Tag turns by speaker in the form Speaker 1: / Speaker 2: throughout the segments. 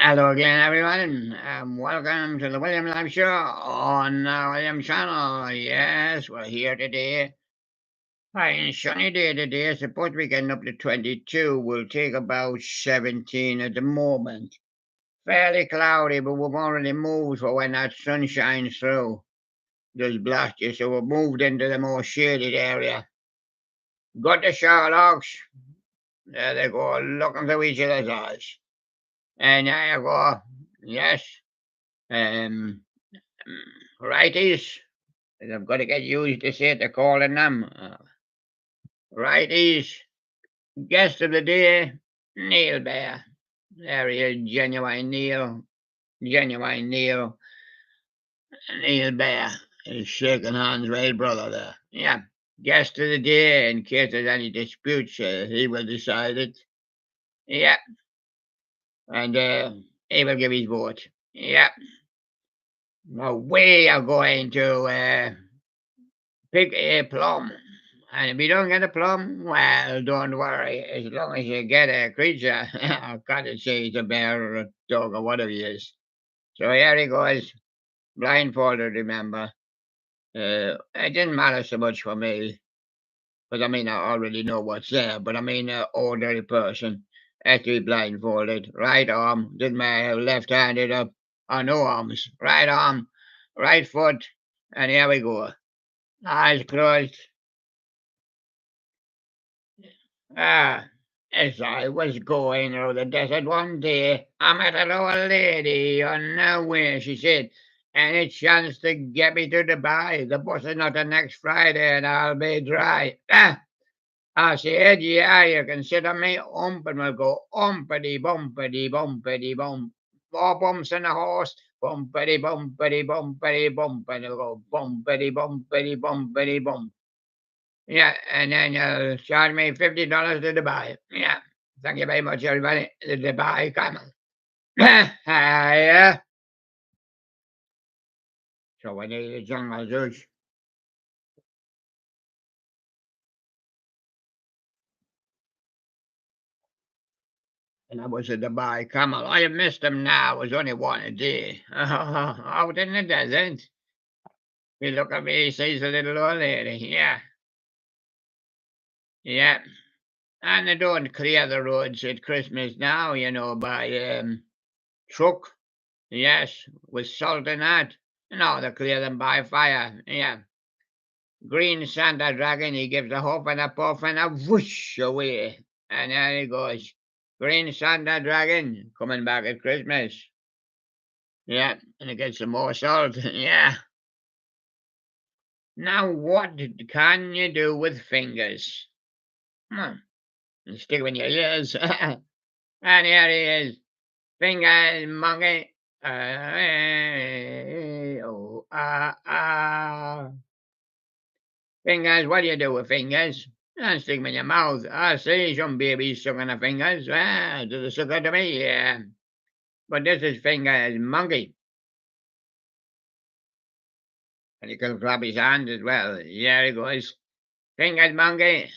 Speaker 1: Hello again, everyone. Welcome to the William Live Show on William Channel. Yes, we're here today. Fine, sunny day today. Supposed to be getting up to 22. We'll take about 17 at the moment. Fairly cloudy, but we've already moved for when that sun shines through. Just blast you, so we've moved into the more shaded area. Got the Sherlocks. There they go, looking through each other's eyes. And there you go. Yes. Um, Righties. I've got to get used to say to calling them. Righties. Guest of the day, Neil Bear. There he is, genuine Neil. Genuine Neil. Neil Bear. He's shaking hands with his brother there. Yeah. Guest of the day, in case there's any disputes, he will decide it. Yeah. And he will give his vote. Yeah. Now we are going to pick a plum. And if you don't get a plum, well, don't worry. As long as you get a creature, I can't say it's a bear or a dog or whatever he is. So here he goes, blindfolded, remember. It didn't matter so much for me, because I mean, I already know what's there, but I mean, an ordinary person has to be blindfolded. Right arm, didn't matter, left handed up, or no arms. Right arm, right foot, and here we go. Eyes closed. Ah, as I was going through the desert one day, I met a little lady on the way, she said, and it chanced to get me to Dubai. The bus is not the next Friday, and I'll be dry. I said, yeah, you can sit on me ump, and we'll go umpity bumpity bumpity bump. Four bumps in a horse, bumpity bumpity bumpity bump, and it'll go bumpity bumpity bumpity bump. Yeah, and then you'll charge me $50 to Dubai. Yeah. Thank you very much, everybody. The Dubai camel. Yeah. So I need the jungle juice. And I was a Dubai camel. I have missed them now. It was only one a day. Out in the desert. You look at me, says the little old lady. Yeah. Yeah. And they don't clear the roads at Christmas now, by truck. Yes, with salt and that. No, they clear them by fire. Yeah. Green Santa Dragon, he gives a hoof and a puff and a whoosh away. And there he goes. Green Santa Dragon coming back at Christmas. Yeah, and he gets some more salt. Yeah. Now, what can you do with fingers? You stick them in your ears. And here he is. Fingers, monkey. Oh, Fingers, what do you do with fingers? I stick them in your mouth. I see some babies sucking their fingers. Do they suck it to me? Yeah. But this is fingers monkey. And he can clap his hands as well. Yeah, he goes. Fingers monkey.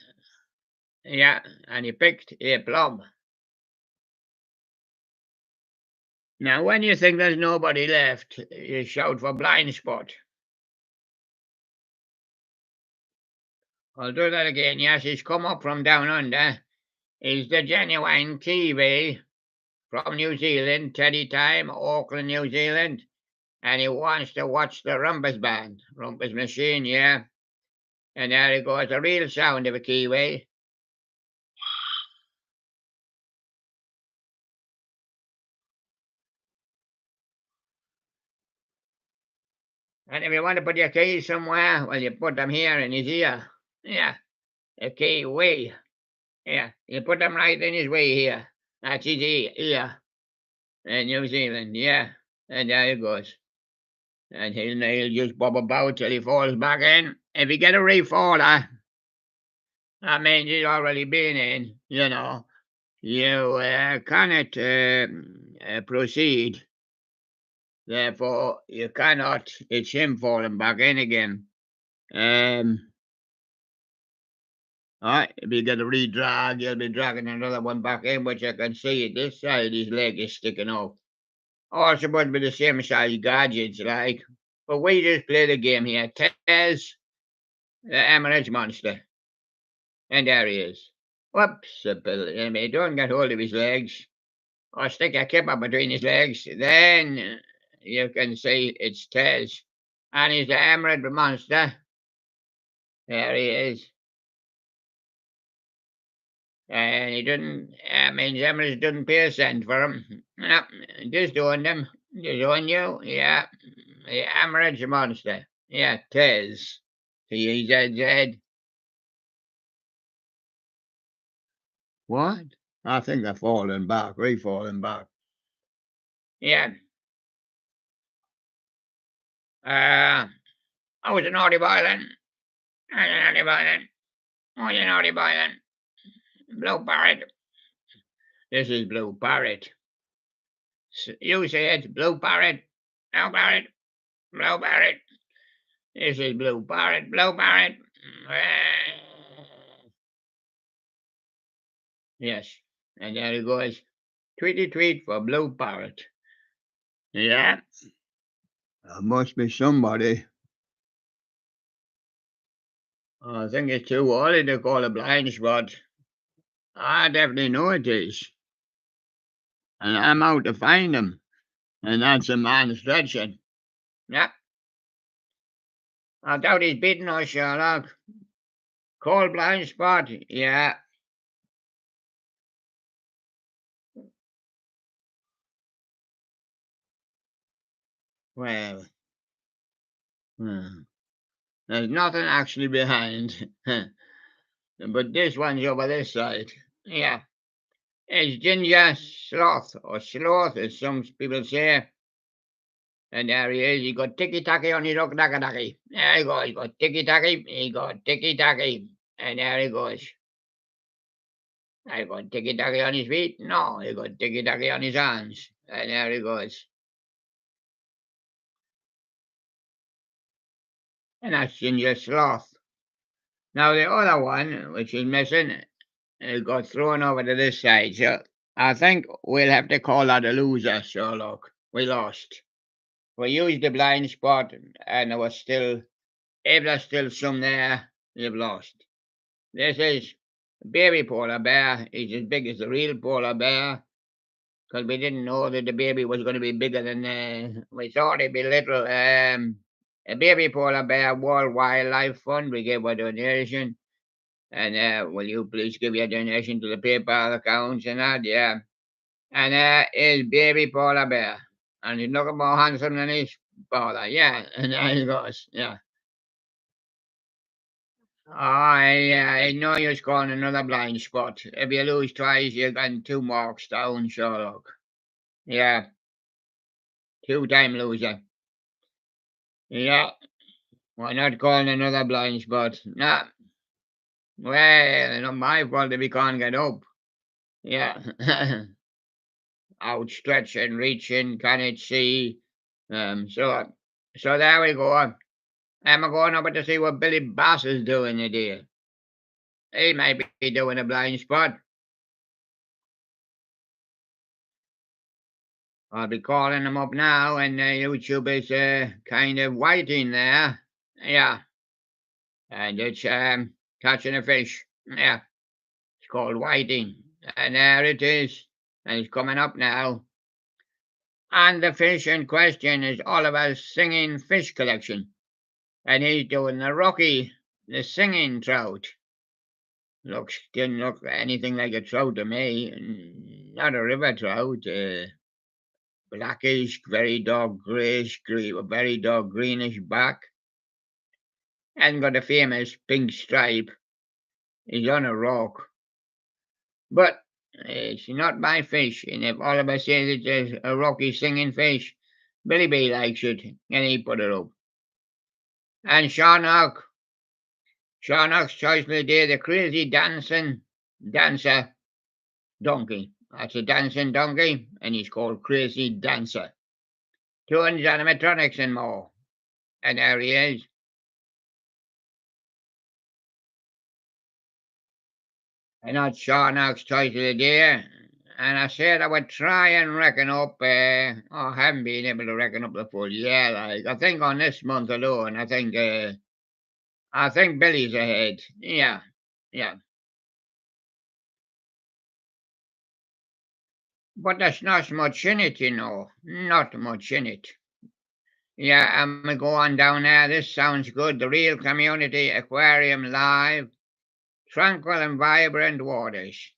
Speaker 1: Yeah, and he picked a plum. Now, when you think there's nobody left, you shout for blind spot. I'll do that again. Yes, he's come up from down under. He's the genuine Kiwi from New Zealand, Teddy Time, Auckland, New Zealand. And he wants to watch the Rumpus Band. Rumpus Machine, yeah. And there he goes, the real sound of a Kiwi. And if you want to put your keys somewhere, well, you put them here in his ear. Yeah, a Kiwi. Yeah, you put them right in his way here. That's his ear. In New Zealand, yeah. And there he goes. And he'll just bob about till he falls back in. If you get a refaller, that means he's already been in, You cannot proceed. Therefore, you cannot. It's him falling back in again. If you get a redrag, you'll be dragging another one back in, which I can see at this side. His leg is sticking out. All supposed to be the same size gadgets, like. But we just play the game here. Tez, the Emirates monster. And there he is. Whoops, don't get hold of his legs. Or stick a kipper between his legs. Then you can see it's Tez. And he's the Emirate monster. There he is. And he didn't, I mean, Emirates didn't pay a cent for him. No, just doing them. Just on you, yeah. The Emirates monster. Yeah, Tez. T-E-Z-Z. What? I think they're falling back, re-falling back. Yeah. I was a naughty boy then. I was a naughty boy then. I was a naughty boy then. Blue parrot. This is blue parrot. You say it's blue parrot. Blue parrot. Blue parrot. This is blue parrot. Blue parrot. Yes. And there it goes. Tweety tweet for blue parrot. Yeah. There must be somebody. I think it's too early to call a blind spot. I definitely know it is. And I'm out to find him. And that's a man stretching. Yep. I doubt he's beaten us, Sherlock. Call blind spot. Yeah. Well, there's nothing actually behind. But this one's over this side. Yeah. It's Ginger Sloth, or Sloth, as some people say. And there he is. He got ticky tacky on his ducky. There he goes. He got ticky tacky. He got ticky tacky. And there he goes. I got ticky tacky on his feet. No, he got ticky tacky on his hands. And there he goes. And that's Ginger Sloth. Now the other one, which is missing, it got thrown over to this side. So I think we'll have to call that a loser, Sherlock. We lost. We used the blind spot, and there was still, if there's still some there, you've lost. This is baby polar bear. He's as big as the real polar bear, because we didn't know that the baby was going to be bigger than we thought he'd be little. A baby polar bear World Wildlife Fund. We gave a donation. And will you please give your donation to the PayPal accounts and that? Yeah. And is baby polar bear. And he's looking more handsome than his father. Yeah. And there he goes. Yeah. Oh, I know you're scoring another blind spot. If you lose twice, you're getting 2 marks down, Sherlock. Yeah. 2-time loser. Yeah. Why not calling another blind spot? Nah. Well, it's not my fault if we can't get up. Yeah. Outstretched and reaching, can it see? So there we go. I'm going over to see what Billy Bass is doing today. He might be doing a blind spot. I'll be calling him up now, and YouTube is kind of waiting there. Yeah, and it's catching a fish. Yeah, it's called whiting, and there it is, and it's coming up now. And the fish in question is Oliver's singing fish collection. And he's doing the Rocky, the singing trout. Didn't look anything like a trout to me. Not a river trout. Blackish, very dark greyish, very dark greenish back. And got a famous pink stripe. He's on a rock. But it's not my fish. And if Oliver says it's a Rocky singing fish, Billy B likes it. And he put it up. And Sharnock choice of the day, the crazy dancer donkey. That's a dancing donkey, and he's called Crazy Dancer. Tunes, animatronics, and more. And there he is. And that's Sharnock's choice of the day. And I said I would try and reckon up. I haven't been able to reckon up the full year. Like I think on this month alone, I think Billy's ahead. Yeah, yeah. But there's not much in it, you know. Not much in it. Yeah, I'm gonna go on down there. This sounds good. The Real Community Aquarium Live. Tranquil and vibrant waters.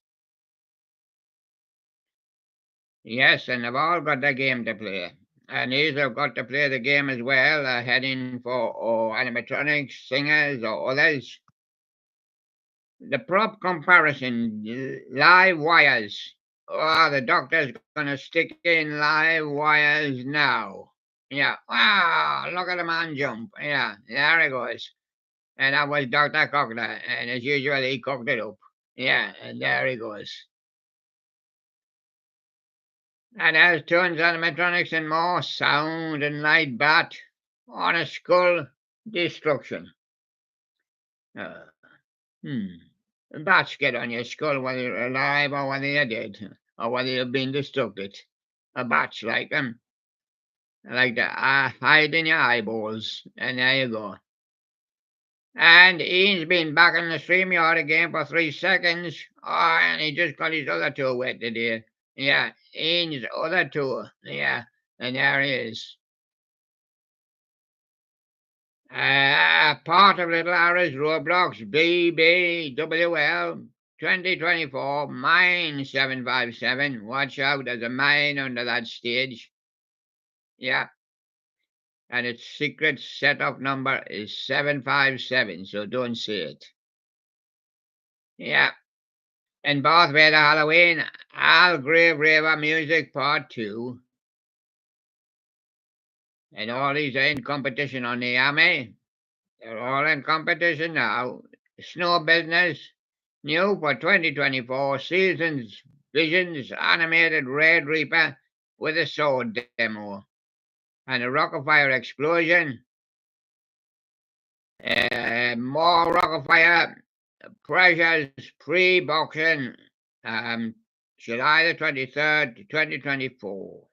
Speaker 1: Yes, and they've all got their game to play. And these have got to play the game as well, heading for animatronics, singers, or others. The prop comparison, live wires. Oh, the doctor's going to stick in live wires now. Yeah. Wow, look at the man jump. Yeah, there he goes. And that was Dr. Cockler. And as usual, he cooked it up. Yeah, and there he goes. And as turns animatronics and more sound and light bat on a skull destruction. Uh, hmm. Bats get on your skull whether you're alive or whether you're dead or whether you've been destructed. A bat's like the hide in your eyeballs, and there you go. And Ian's been back in the stream yard again for 3 seconds. Oh, and he just got his other toe wet today. Yeah, Ian's other toe. Yeah, and there he is. Part of Little Ara's Roblox BBWL 2024 mine 757. Watch out, there's a mine under that stage. Yeah, and its secret setup number is 757, so don't say it. Yeah, and Bath Vader Halloween, Al Grave Raver Music Part 2. And all these are in competition on the Army. They're all in competition now. Snow Business, new for 2024 Seasons Visions Animated Red Reaper with a sword demo. And a Rockafire Explosion. More Rockafire Pressures pre-boxing. July the 23rd, 2024.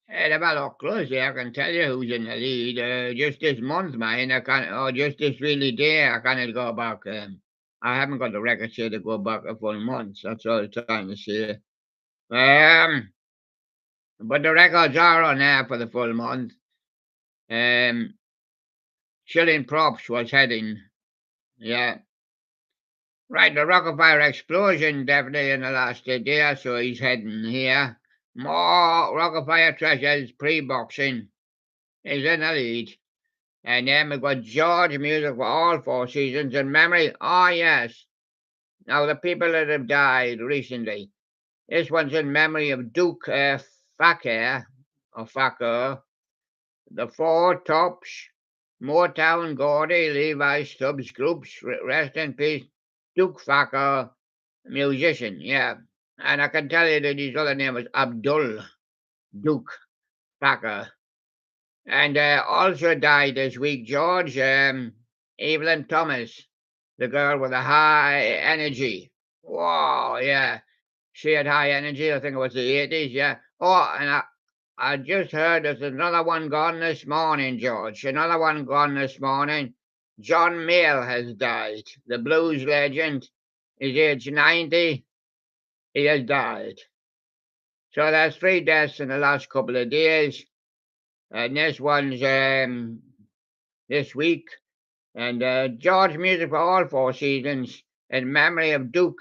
Speaker 1: Have a look closely. I can tell you who's in the lead. Just this month, man. I can't, or just this really day. I can't go back. I haven't got the records here to go back a full month. That's all I'm trying to say. But the records are on there for the full month. Shilling Props was heading. Yeah. Right, the Rockafire Explosion definitely in the last day or so he's heading here. More Rockafire Treasures pre-boxing is in the lead. And then we've got George Music for all 4 seasons in memory. Oh, yes. Now, the people that have died recently. This one's in memory of Duke Fakir, or Fakir, the Four Tops, Motown, Gordy, Levi Stubbs groups. Rest in peace, Duke Fakir, musician, yeah. And I can tell you that his other name was Abdul Duke Fakir. And also died this week, George, Evelyn Thomas, the girl with the high energy. Wow, yeah. She had high energy, I think it was the 80s, yeah. Oh, and I just heard there's another one gone this morning, George. Another one gone this morning. John Mayall has died. The blues legend. He's age 90. He has died. So there's 3 deaths in the last couple of days. And this one's this week. And George Music for all 4 seasons in memory of Duke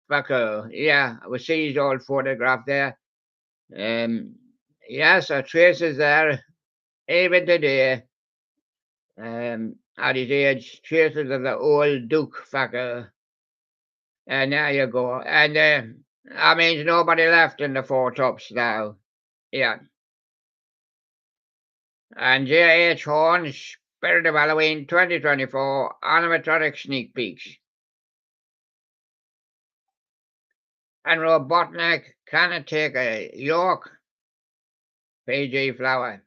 Speaker 1: Fakir. Yeah, we see his old photograph there. Yes, our traces there, even today. At his age, traces of the old Duke Fakir. And there you go. And that means nobody left in the Four Tops now. Yeah. And J.H. Horn's Spirit of Halloween 2024 animatronic sneak peeks. And Robotnik cannot take a York PG Flower.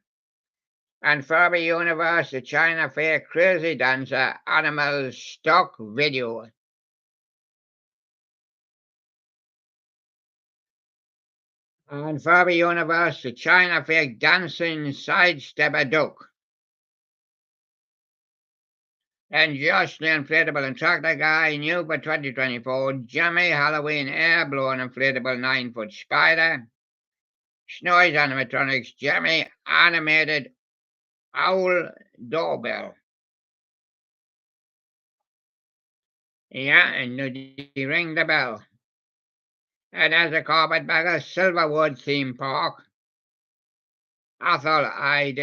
Speaker 1: And Furby Universe, the China Fair Crazy Dancer Animal Stock Video. And for the universe, the China fake dancing sidestep a duck. And just the inflatable and tractor guy, new for 2024, Jimmy Halloween air blown inflatable 9-foot spider. Snowy's animatronics, Jimmy animated owl doorbell. Yeah, and Nudie ring the bell. And as a carpetbagger, Silverwood theme park. I thought I'd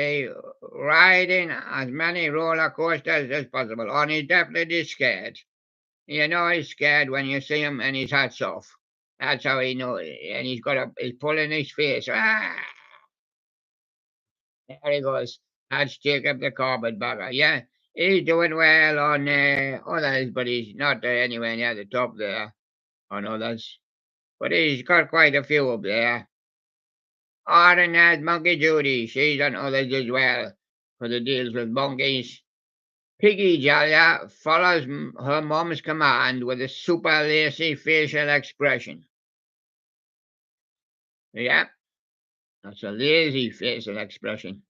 Speaker 1: riding as many roller coasters as possible. And he's definitely scared. You know he's scared when you see him and his hat's off. That's how he knows. And he's pulling his face. Ah! There he goes. That's Jacob the carpetbagger. Yeah, he's doing well on others, but he's not anywhere near the top there on others. But he's got quite a few up there. And there's Monkey Judy. She's on others as well, for the deals with monkeys. Piggy Jalia follows her mom's command with a super lacy facial expression. Yeah, that's a lazy facial expression.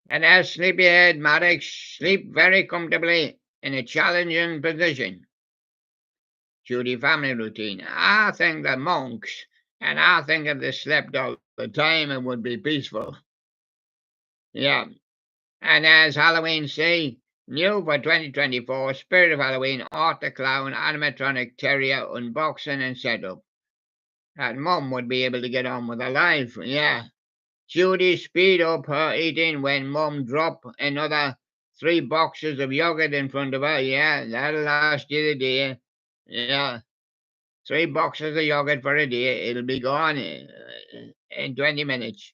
Speaker 1: And as sleepyhead Maddox sleep very comfortably in a challenging position. Judy family routine. I think the monks, and I think if they slept all the time, it would be peaceful. Yeah. And as Halloween say, new for 2024, Spirit of Halloween, Art the Clown, animatronic terrier, unboxing and setup. That mum would be able to get on with her life, yeah. Judy speed up her eating when mum drop another 3 boxes of yogurt in front of her, yeah, that'll last you the day. Yeah, 3 boxes of yogurt for a day, it'll be gone in 20 minutes.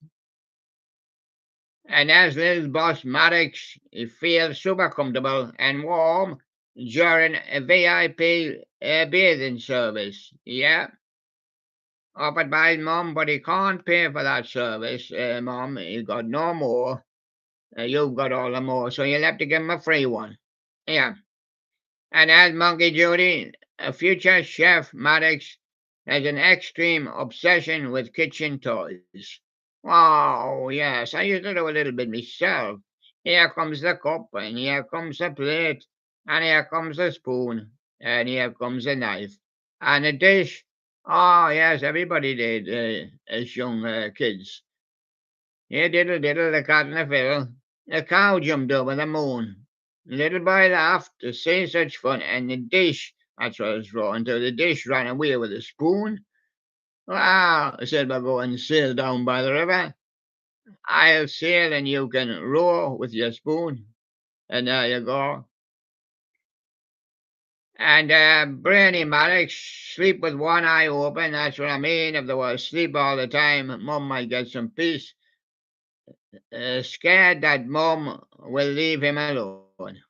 Speaker 1: And as little boss Maddox feels super comfortable and warm during a VIP bathing service. Yeah, offered by his mum, but he can't pay for that service, mum. He got no more. You've got all the more, so you'll have to give him a free one. Yeah. And as Monkey Judy, a future chef Maddox has an extreme obsession with kitchen toys. Oh, yes, I used to do a little bit myself. Here comes the cup, and here comes the plate, and here comes the spoon, and here comes the knife, and a dish. Oh, yes, everybody did as young kids. Here, diddle, diddle, the cat and the fiddle. The cow jumped over the moon. The little boy laughed to see such fun, and the dish, that's what was wrong, until the dish ran away with the spoon. Wow, said Bago, and sailed down by the river. I'll sail and you can row with your spoon. And there you go. And Brainy Maddox, sleep with one eye open. That's what I mean. If they were asleep all the time, Mum might get some peace. Scared that Mum will leave him alone.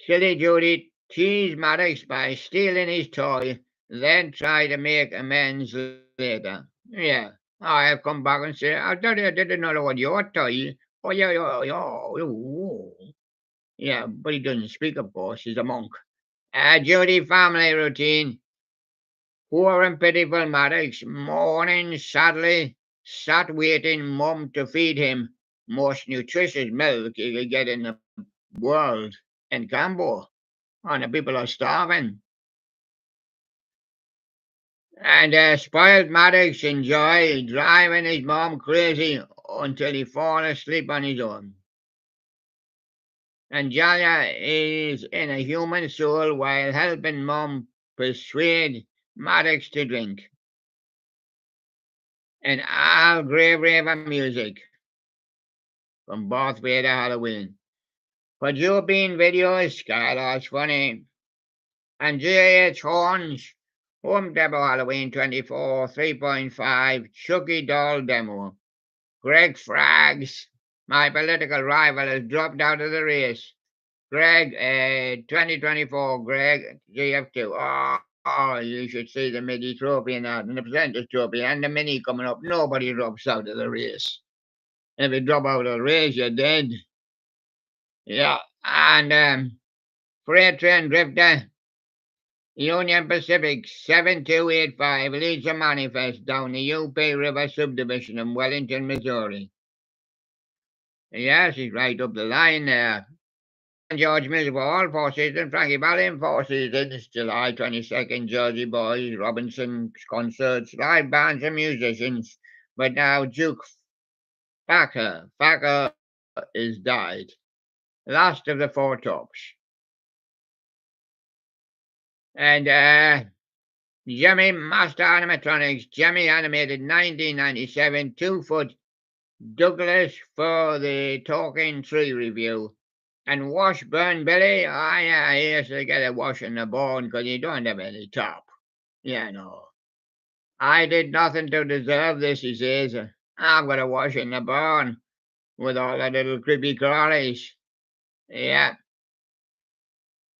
Speaker 1: Silly Judy teased Maddox by stealing his toy, then tried to make amends later. Yeah, I'll come back and say, I thought I didn't know what your toy. Oh, yeah, yeah, yeah, yeah. Yeah, but he doesn't speak, of course. He's a monk. Judy family routine. Poor and pitiful Maddox, mourning sadly, sat waiting Mum to feed him most nutritious milk he could get in the world in Cambo. And the people are starving. And spoiled Maddox enjoy driving his mom crazy until he fall asleep on his own. And Jalia is in a human soul while helping mom persuade Maddox to drink. And all grave raver music from Darth Vader Halloween. For Bean videos, Skylar's funny. And J.H. Horns, Home Demo Halloween 24, 3.5, Chucky Doll Demo. Greg Fraggs, my political rival, has dropped out of the race. Greg, 2024, Greg, GF2. You should see the Midi trophy and that, and the presenters trophy, and the mini coming up. Nobody drops out of the race. If you drop out of the race, you're dead. Yeah, and Freight Train Drifter, Union Pacific 7285 leads a manifest down the UP River subdivision in Wellington, Missouri. Yes, he's right up the line there. George Mills for all 4 seasons, Frankie Valli in 4 seasons, July 22nd, Jersey Boys, Robinson concerts, live bands and musicians. But now Duke Thacker is died. Last of the four tops. And Jimmy Master Animatronics, Jimmy animated 1997, 2 foot Douglas for the Talking Tree review. And Washburn Billy, yeah, he has to get a wash in the bone because he don't have any top. Yeah, no. I did nothing to deserve this, he says. I've got a wash in the bone with all the little creepy crawlies. Yeah.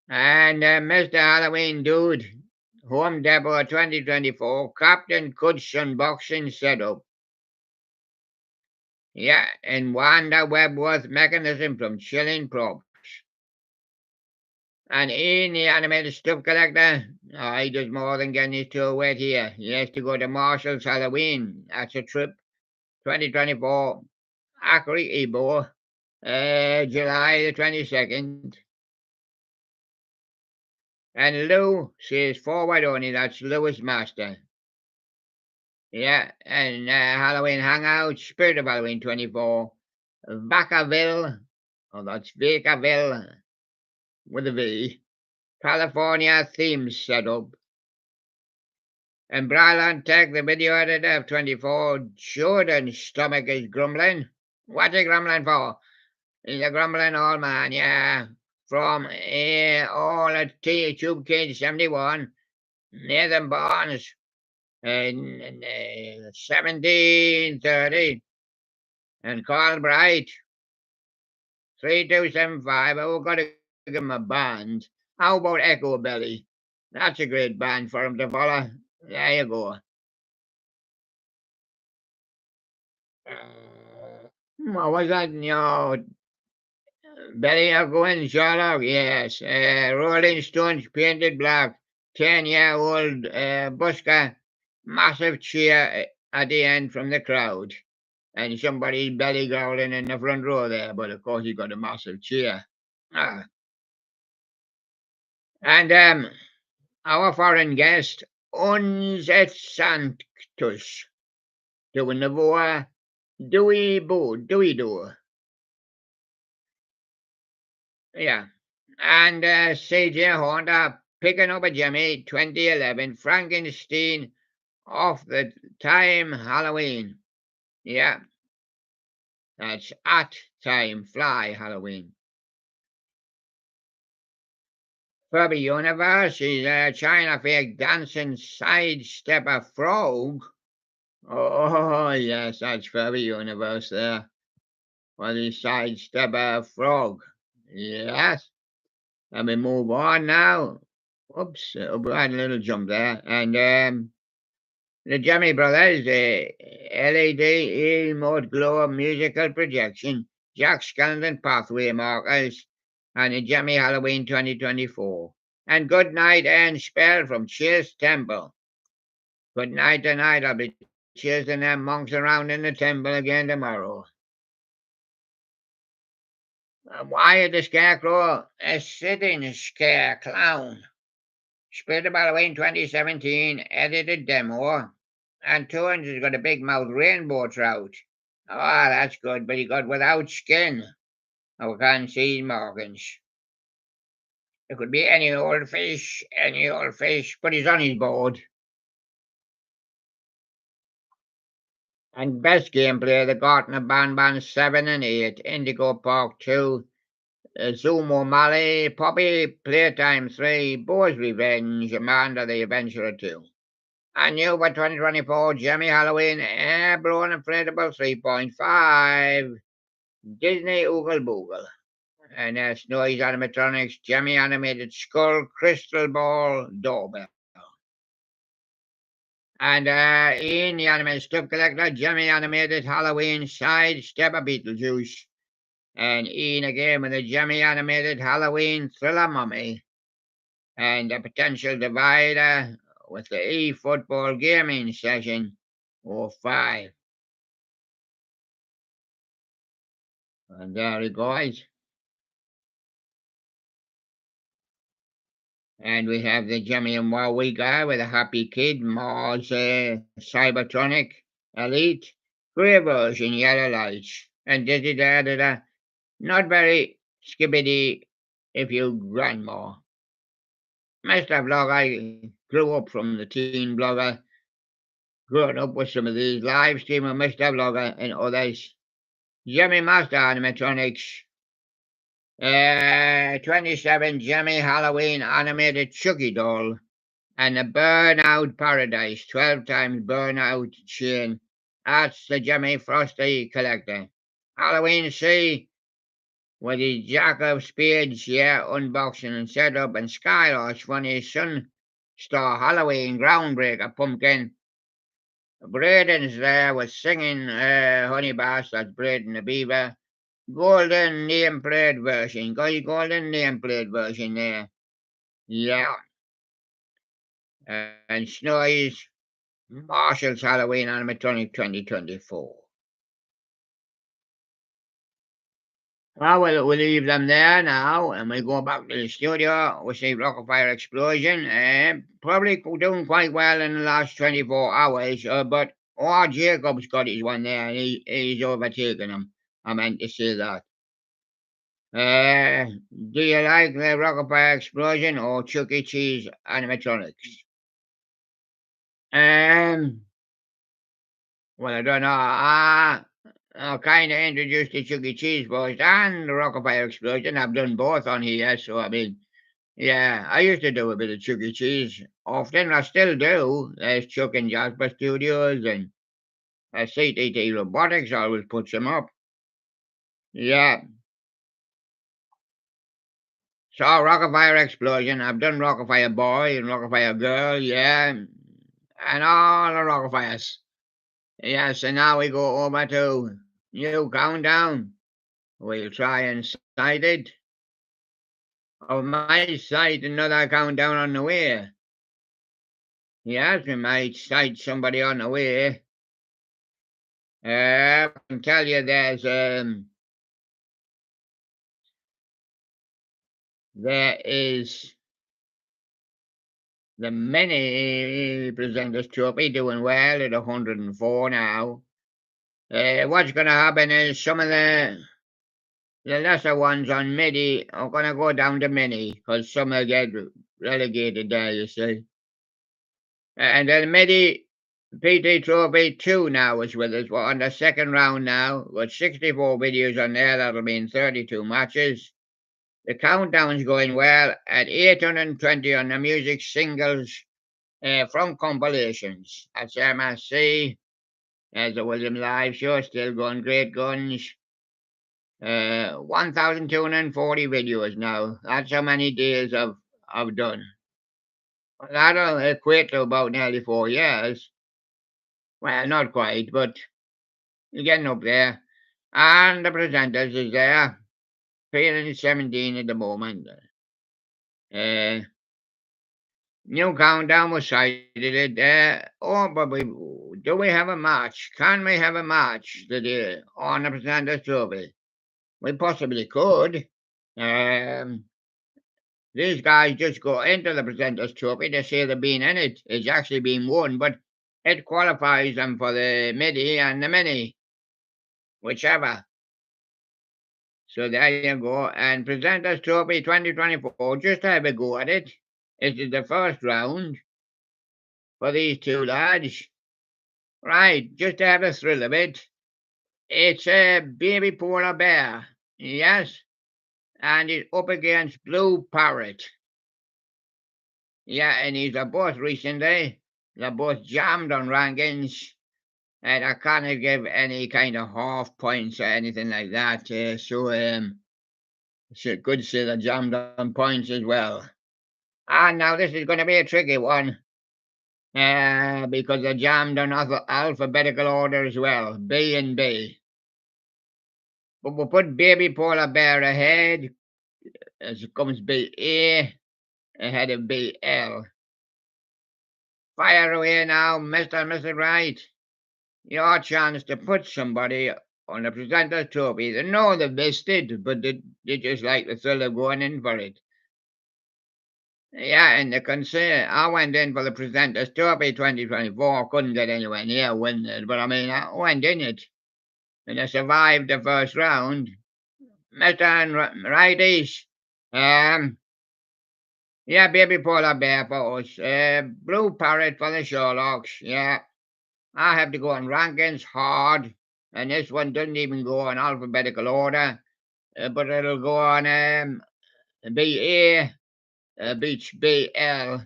Speaker 1: And Mr. Halloween Dude, Home Depot 2024, Captain Cushion Boxing Setup. Yeah, and Wanda Webworth Mechanism from Chilling Props. And Ian, the animated stuff collector, he does more than getting his tour wet here. He has to go to Marshall's Halloween. That's a trip. 2024, Ackley, Ebo, July the 22nd. And Lou says forward only, that's Lewis Master. Yeah, and Halloween Hangout, Spirit of Halloween 24, Vacaville, that's Vacaville with a V, California themes setup. And Brylan Tech, the video editor of 24, Jordan's stomach is grumbling. What's he grumbling for? He's a grumbling old man, yeah. From all at Tube Kids 71, Nathan Barnes, in 1730, and Carl Bright, 3275. We've got to give him a band. How about Echo Belly? That's a great band for him to follow. There you go. What was that? Belly of going Sherlock, yes. Rolling Stones painted black. 10-year-old busker. Massive cheer at the end from the crowd. And somebody belly growling in the front row there, but of course he got a massive cheer. Ah. And our foreign guest, Uns et Sanctus, doing the voix, Dewey Do. Yeah. And CJ Honda picking up a Jimmy 2011 Frankenstein off the time Halloween. Yeah. That's at time fly Halloween. Furby Universe is a China fake dancing sidestepper frog. Oh, yes, that's Furby Universe there. For the sidestepper frog. Yes. Let me move on now. Oops, I had a little jump there. And the Jimmy Brothers, LED remote glow musical projection, Jack Skellington pathway markers, and the Jimmy Halloween 2024. And good night and spell from Cheers Temple. Good night tonight. I'll be chasing them monks around in the temple again tomorrow. Wyatt the Scarecrow, a sitting scare clown. Spirit of Halloween 2017, edited demo. And Torrance has got a big mouth rainbow trout. Ah, that's good, but he got without skin. I can't see markings. It could be any old fish, but he's on his board. And best gameplay, the Gartner Ban 7 and 8, Indigo Park 2, Zoom O'Malley, Poppy, Playtime 3, Bo's Revenge, Amanda the Adventurer 2. And new for 2024, Jimmy Halloween, Airborne Inflatable 3.5, Disney Oogle Boogle. And Snowy's Animatronics, Jimmy Animated Skull, Crystal Ball, Doorbell. And Ian, the Animated Stuff Collector, Jimmy Animated Halloween, Side Stepper Beetlejuice. And Ian again with the Jimmy Animated Halloween Thriller Mummy. and the potential divider with the e-football gaming session 05. And there he goes. And we have the Jimmy and Wowie guy with a happy kid, Mars Cybertronic Elite, grey version, yellow lights. And Dizzy da. Not very skibbity if you grandma. Mr. Blogger, I grew up from the teen blogger, growing up with some of these live streaming Mr. Blogger and others. Jimmy Master Animatronics, 27 Jimmy Halloween animated Chucky doll, and the Burnout Paradise, 12 times Burnout chain. That's the Jimmy Frosty collector. Halloween C with his Jack of Spades, yeah, unboxing and setup, and Skylar's funny Sun Star Halloween Groundbreaker pumpkin. Braden's there with singing Honey Bass, that's Braden the Beaver. Golden nameplate version, golden nameplate version there. Yeah. And Snowy's Marshall's Halloween Animatronic 2024. Well, we'll leave them there now, and we go back to the studio. We see Rockafire Explosion, probably doing quite well in the last 24 hours, but Jacob's got his one there, and he's overtaken him. I meant to say that. Do you like the Rockafire Explosion or Chuck E. Cheese animatronics? Well, I don't know. I kind of introduced the Chuck E. Cheese first and the Rockafire Explosion. I've done both on here, so I mean, yeah, I used to do a bit of Chuck E. Cheese often. I still do. There's Chuck and Jasper Studios and CTT Robotics always puts them up. Yeah. So Rockafire Explosion. I've done Rockafire Boy and Rockafire Girl, yeah, and all the Rockafires. Yes, and now we go over to New Countdown. We'll try and cite it. Or might cite another countdown on the way. Yes, we might cite somebody on the way. I can tell you there is the mini presenters trophy doing well at 104 now. What's going to happen is some of the lesser ones on Midi are going to go down to mini because some will get relegated there, you see. And then Midi PT Trophy 2 now is with us. We're on the second round now with 64 videos on there. That'll mean 32 matches. The countdown's going well at 820 on the music singles from compilations. That's MSC. There's the William Live Show, still going great guns. 1,240 videos now. That's how many days I've done. That'll equate to about nearly 4 years. Well, not quite, but you're getting up there. And the presenters is there. 317 at the moment. New countdown was cited it there. But do we have a match? Can we have a match today on the presenters trophy? We possibly could. These guys just go into the presenters trophy. They say they've been in it. It's actually been won, but it qualifies them for the midi and the mini, whichever. So there you go. And presenters trophy 2024. Just have a go at it. This is the first round for these two lads. Right, just to have a thrill of it. It's a baby polar bear. Yes. And it's up against Blue Parrot. Yeah, and these are both recently. They're both jammed on rankings. And I can't give any kind of half points or anything like that. So good to say they're jammed on points as well. And now this is going to be a tricky one. Because they're jammed on alphabetical order as well. B and B. But we'll put baby polar bear ahead. As it comes B A. It had to be L. Fire away now, Mr. and Mrs. Wright. Your chance to put somebody on the presenter's trophy. They know they've missed it, but they just like the thrill of going in for it. Yeah, and the concern, I went in for the presenter's trophy 2024, couldn't get anywhere near winning it, but I mean, I went in it, and I survived the first round. Mr. and Righties, yeah, baby polar bear for us, blue parrot for the Sherlocks, yeah. I have to go on rankings hard, and this one doesn't even go in alphabetical order, but it'll go on BA, beats BL,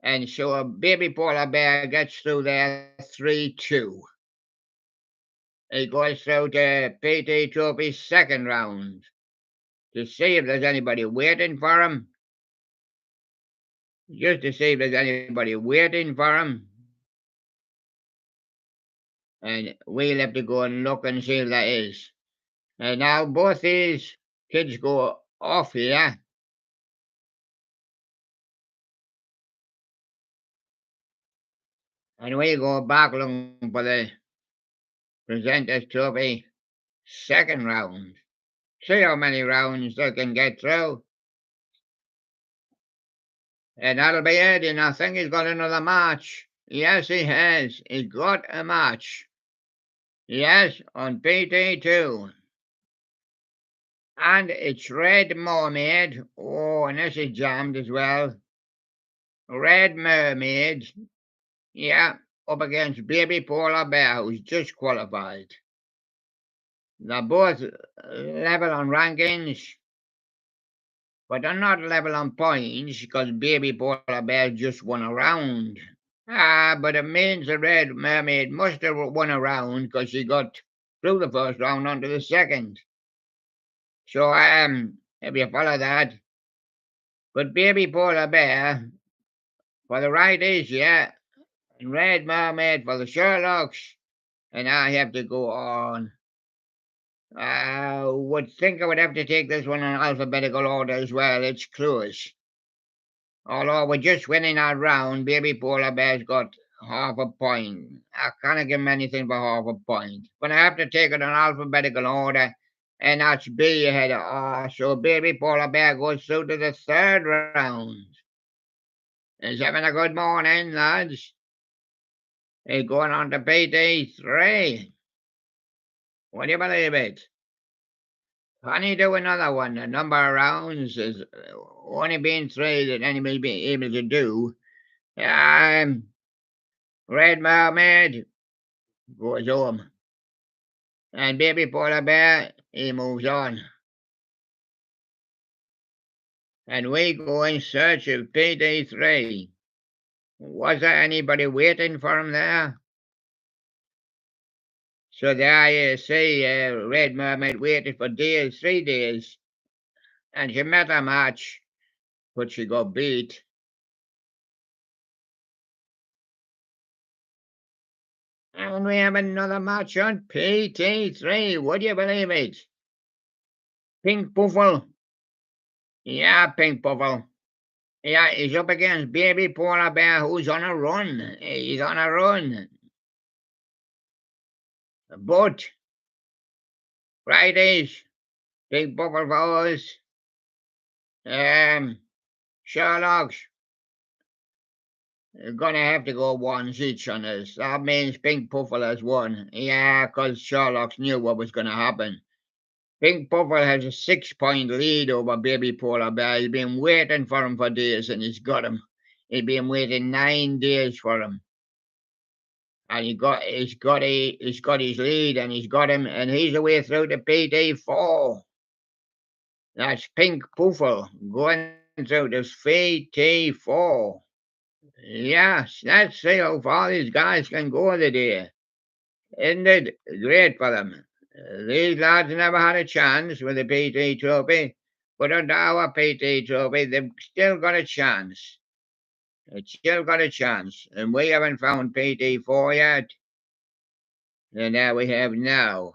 Speaker 1: and so a baby polar bear gets through there 3-2. He goes through to PT Trophy second round to see if there's anybody waiting for him. Just to see if there's anybody waiting for him. And we'll have to go and look and see if there is. And now both these kids go off here. And we go back looking for the presenters trophy second round. See how many rounds they can get through. And that'll be it. And I think he's got another match. Yes, he has. He's got a match. Yes, on PT2. And it's Red Mermaid. Oh, and this is jammed as well. Red Mermaid. Yeah, up against Baby Polar Bear, who's just qualified. They're both level on rankings, but they're not level on points because Baby Polar Bear just won a round. But it means the Red Mermaid must have won a round because she got through the first round onto the second. So, if you follow that. But Baby Polar Bear for the righties, yeah, and Red Mermaid for the Sherlocks, and I have to go on. I would think I would have to take this one in alphabetical order as well. It's close. Although we're just winning our round, Baby Polar Bear's got half a point. I can't give him anything for half a point. But I have to take it in alphabetical order, and that's B ahead of R. So Baby Polar Bear goes through to the third round. He's having a good morning, lads. He's going on to PT3. Would you believe it? Can he do another one? The number of rounds has only been three that anybody's been able to do. Red Mermaid goes home. And Baby Polar Bear, he moves on. And we go in search of PT3. Was there anybody waiting for him there? So there you see Red Mermaid waited for days, 3 days. And she met a match, but she got beat. And we have another match on PT3. Would you believe it? Pink Puffle. Yeah, Pink Puffle. Yeah, he's up against Baby Polar Bear, who's on a run. He's on a run. But, Fridays, Pink Puffle for us. Sherlock's gonna have to go ones each on us. That means Pink Puffle has won. Yeah, because Sherlock's knew what was gonna happen. Pink Puffle has a 6-point lead over Baby Polar Bear. He's been waiting for him for days and he's got him. He's been waiting 9 days for him. And he's got his lead and he's got him and he's away through to PT4. That's Pink Puffle going through to PT4. Yes, let's see how far these guys can go today. Isn't it great for them? These lads never had a chance with the PT Trophy, but under our PT Trophy, they've still got a chance. It's still got a chance, and we haven't found PT4 yet. And there we have now.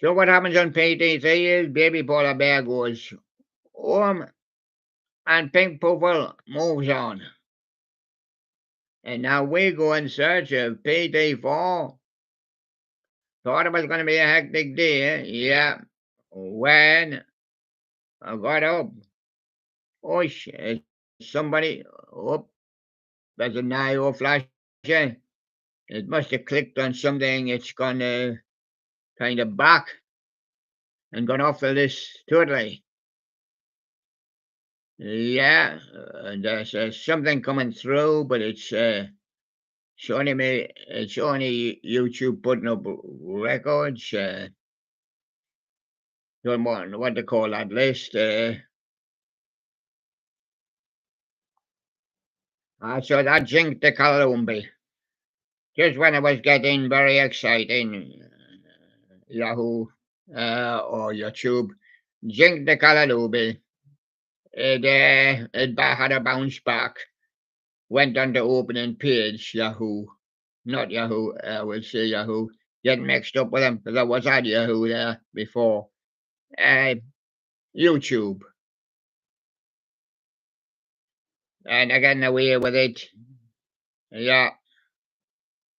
Speaker 1: So what happens on PT3 is Baby Polar Bear goes home, and Pink Purple moves on. And now we go in search of PT4. Thought it was going to be a hectic day, yeah. When I got up, oh, somebody, oh, there's an IO flashing. It must have clicked on something. It's gone kind of back and gone off the list totally. Yeah, there's something coming through, but it's showing me. It's only YouTube putting up records. Don't want what to call that list. So that jinked the Columbia. Just when it was getting very exciting, Yahoo or YouTube, jinked the Columbia. It had a bounce back. Went on the opening page, Yahoo. Not Yahoo, I would say Yahoo. Getting mixed up with them because I was at Yahoo there before. YouTube. And I got away with it. Yeah.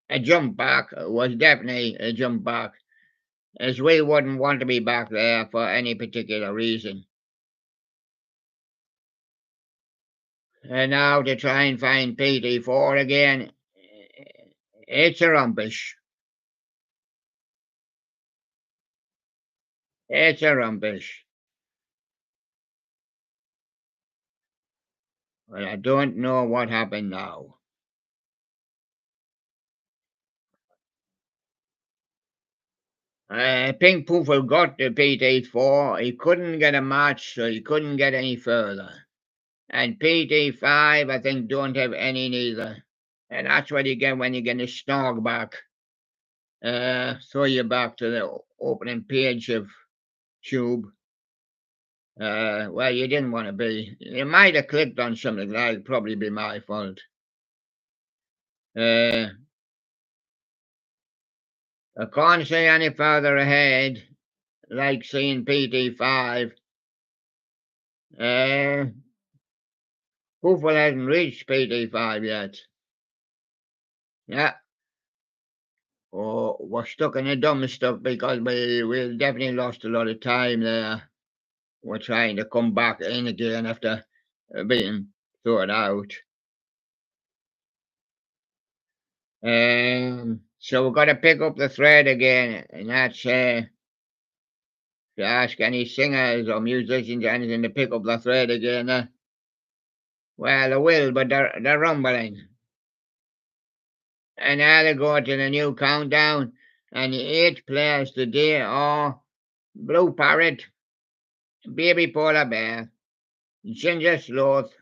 Speaker 1: A jump back was definitely a jump back, as we wouldn't want to be back there for any particular reason. And now to try and find PT4 again, it's a rumpish. It's a rumpish. But I don't know what happened now. Pink Poofle got the PT4. He couldn't get a match, so he couldn't get any further. And PT5, I think, don't have any neither. And that's what you get when you get a snog back. Throw you back to the opening page of Tube. Well, you didn't want to be. You might have clicked on something. That'd probably be my fault. I can't see any further ahead, like seeing PT5. Hoofle hasn't reached PT5 yet. Yeah. Oh, we're stuck in the dumb stuff because we definitely lost a lot of time there. We're trying to come back in again after being thrown out. So we've got to pick up the thread again, and that's to ask any singers or musicians or anything to pick up the thread again. Well, they will, but they're rumbling. And now they go to the new countdown, and the 8 players today are Blue Parrot, Baby Polar Bear, Ginger Sloth,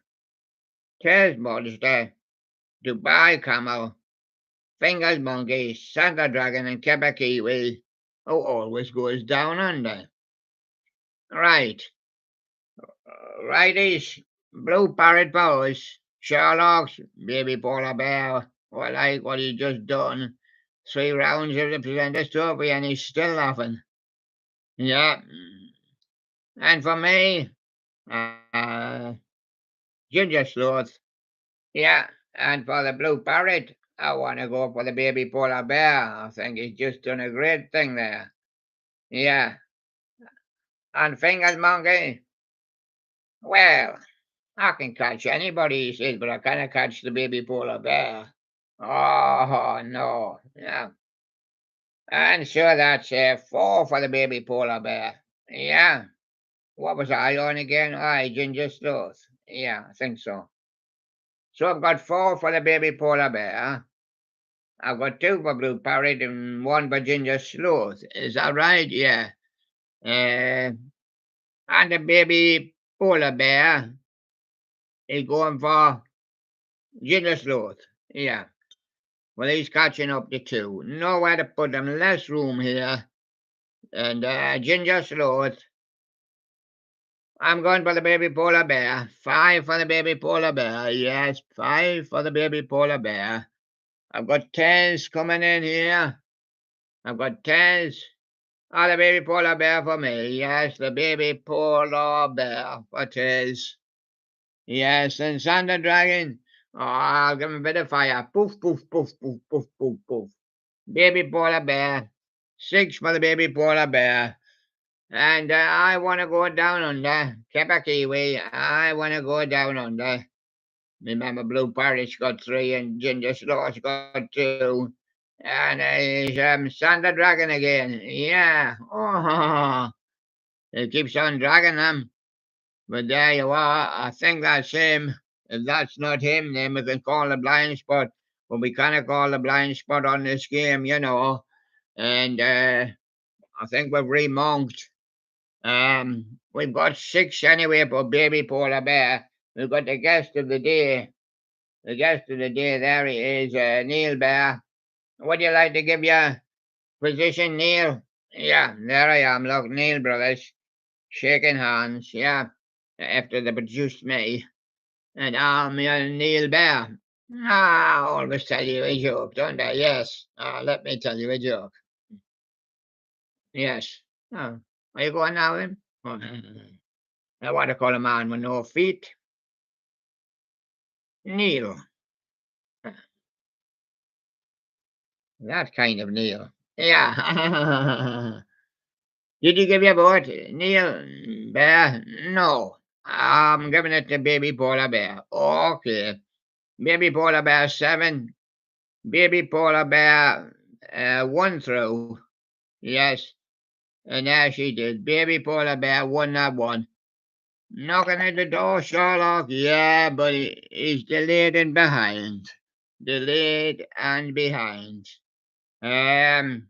Speaker 1: Tez Monster, Dubai Camel, Fingers Monkey, Santa Dragon, and Keba Kiwi, who always goes down under. Right. Righties, Blue Parrot Boys, Sherlock's, Baby Polar Bear. I like what he's just done. 3 rounds of the presenter's trophy and he's still laughing. Yeah. And for me, Ginger Sloth. Yeah. And for the Blue Parrot, I want to go for the Baby Polar Bear. I think he's just done a great thing there. Yeah. And Fingers Monkey, well, I can catch anybody, he says, but I can't catch the Baby Polar Bear. Oh, no. Yeah. And sure, that's 4 for the Baby Polar Bear. Yeah. What was I on again? Ginger Sloth. Yeah, I think so. So I've got 4 for the Baby Polar Bear. I've got 2 for Blue Parrot and 1 for Ginger Sloth. Is that right? Yeah. And the Baby Polar Bear is going for Ginger Sloth. Yeah. Well, he's catching up to 2. Nowhere to put him. Less room here. And Ginger Sloth. I'm going for the Baby Polar Bear. 5 for the Baby Polar Bear. Yes, 5 for the Baby Polar Bear. I've got Tez coming in here. I've got Tez. Ah, the baby polar bear for me. Yes, the baby polar bear. What is? Yes, and Santa Dragon. Oh, I'll give him a bit of fire. Poof, poof, poof, poof, poof, poof, poof. Baby polar bear. 6 for the baby polar bear. And I want to go down under. Kepakiwi, I want to go down under. Remember, Blue Parrot's got 3 and Ginger Slaw's got 2. And it's Santa Dragon again. Yeah. Oh, it keeps on dragging them. But there you are. I think that's him. If that's not him, then we can call the blind spot. But we cannot call the blind spot on this game, you know. And I think we've remonked. We've got 6 anyway for baby polar bear. We've got the guest of the day. The guest of the day, there he is, Neil Bear. Would you like to give your position, Neil? Yeah, there I am. Look, Neil Brothers, shaking hands, yeah, after they produced me. And I'm Neil Bear. I always tell you a joke, don't I? Yes. Let me tell you a joke. Yes. Oh, are you going now, then? Oh, I want to call a man with no feet. Neil. That kind of Neil. Yeah. Did you give your vote, Neil Bear? No. I'm giving it to Baby Polar Bear. Okay. Baby Polar Bear 7. Baby Polar Bear 1 through. Yes. And there she did. Baby Polar Bear won that one. Knocking at the door, Sherlock. Yeah, but he's delayed and behind. Delayed and behind. Um,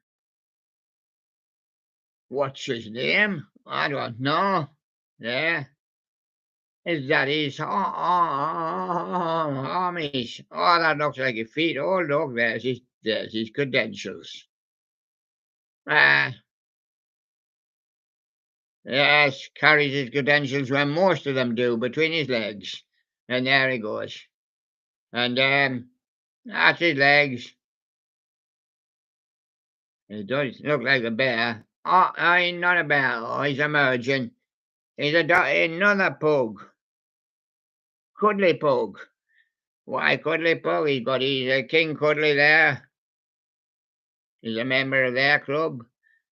Speaker 1: what's his name? I don't know. Yeah. Is that his armies? Oh, that looks like a feet. Oh, look, there's his credentials. Ah, yes, carries his credentials when most of them do between his legs. And there he goes. And that's his legs. He does look like a bear. Oh, he's not a bear. Oh, he's emerging. He's another pug. Cuddly pug. Why, Cuddly pug? He's a King Cuddly there. He's a member of their club.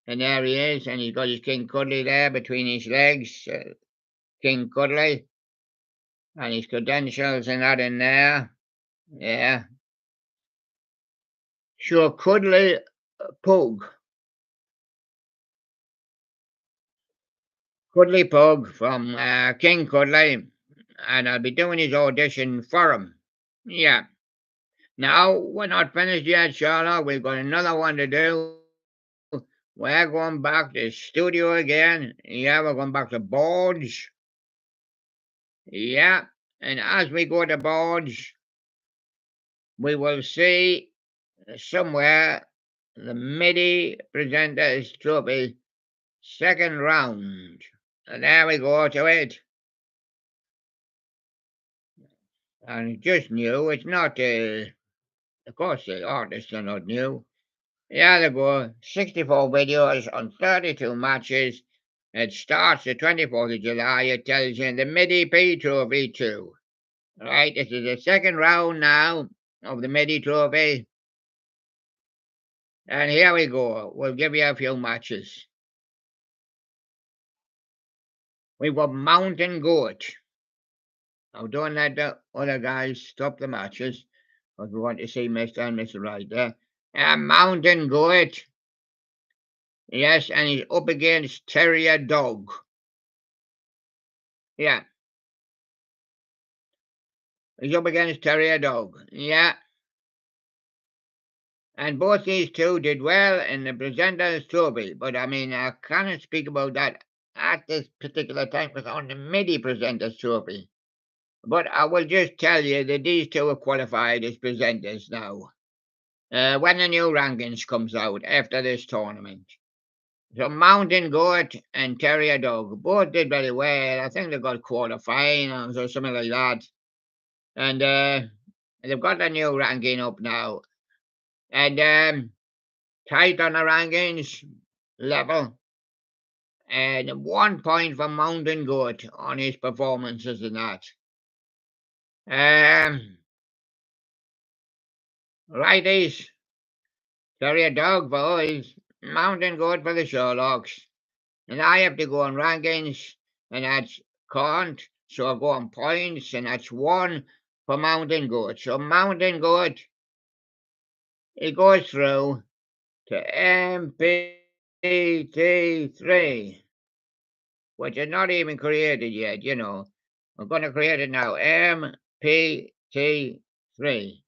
Speaker 1: And there he is. And he's got his King Cuddly there between his legs. King Cuddly. And his credentials and that in there. Yeah. Sure, Cuddly Pug. Cuddly Pug from King Cuddly. And I'll be doing his audition for him. Yeah. Now, we're not finished yet, Charlotte. We've got another one to do. We're going back to studio again. Yeah, we're going back to boards. Yeah. And as we go to boards, we will see somewhere the Midi Presenters Trophy second round. And there we go to it. And it's just new. It's not, of course, the artists are not new. Yeah, they go 64 videos on 32 matches. It starts the 24th of July. It tells you in the Midi P Trophy 2. Right, this is the second round now of the Midi Trophy. And here we go. We'll give you a few matches. We've got Mountain Goat. Now, don't let the other guys stop the matches because we want to see Mr. and Mr. Right there. Mountain Goat. Yes, and he's up against Terrier Dog. Yeah. He's up against Terrier Dog. Yeah. And both these two did well in the Presenters Trophy. But I mean, I cannot speak about that at this particular time because on the Midi Presenters Trophy. But I will just tell you that these two are qualified as presenters now. When the new rankings comes out after this tournament. So Mountain Goat and Terrier Dog both did very well. I think they got quarterfinals or something like that. And they've got the new ranking up now. And tight on the rankings, level, and 1 point for Mountain Goat on his performances and that. Righties, Terrier Dog for us, Mountain Goat for the Sherlocks. And I have to go on rankings, and that's can't. So I go on points, and that's 1 for Mountain Goat. So Mountain Goat, it goes through to MPT3, which is not even created yet, you know. I'm going to create it now. MPT3.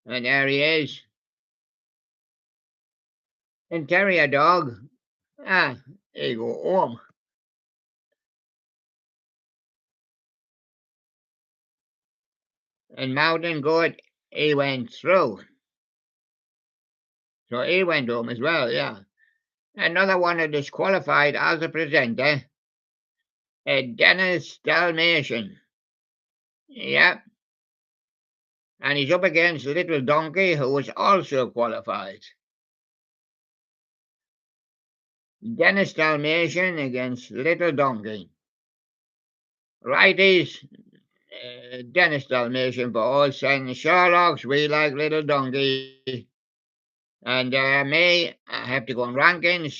Speaker 1: And there he is. And Terrier Dog, he go home. And Mountain Goat, he went through. So he went home as well, yeah. Another one is disqualified as a presenter, Dennis Dalmatian. Yep. And he's up against Little Donkey, who was also qualified. Dennis Dalmatian against Little Donkey. Righties, Dennis Dalmatian for us, and Sherlock's, we like Little Donkey. And me, I have to go on rankings.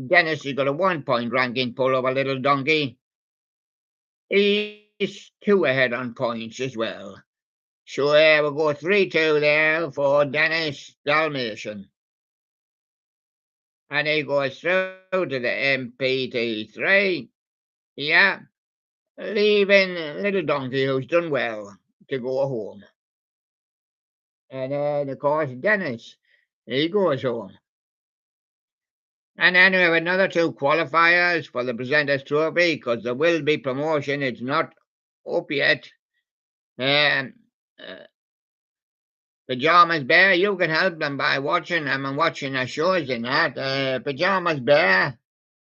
Speaker 1: Dennis has got a 1 point ranking pull over Little Donkey. He's 2 ahead on points as well. So we'll go 3-2 there for Dennis Dalmatian. And he goes through to the MPT3. Yeah. Leaving Little Donkey, who's done well, to go home. And then, of course, Dennis, he goes home. And then we have another 2 qualifiers for the Presenters Trophy, because there will be promotion. It's not up yet. Pajamas Bear, you can help them by watching them and watching their shows and that. Pajamas Bear,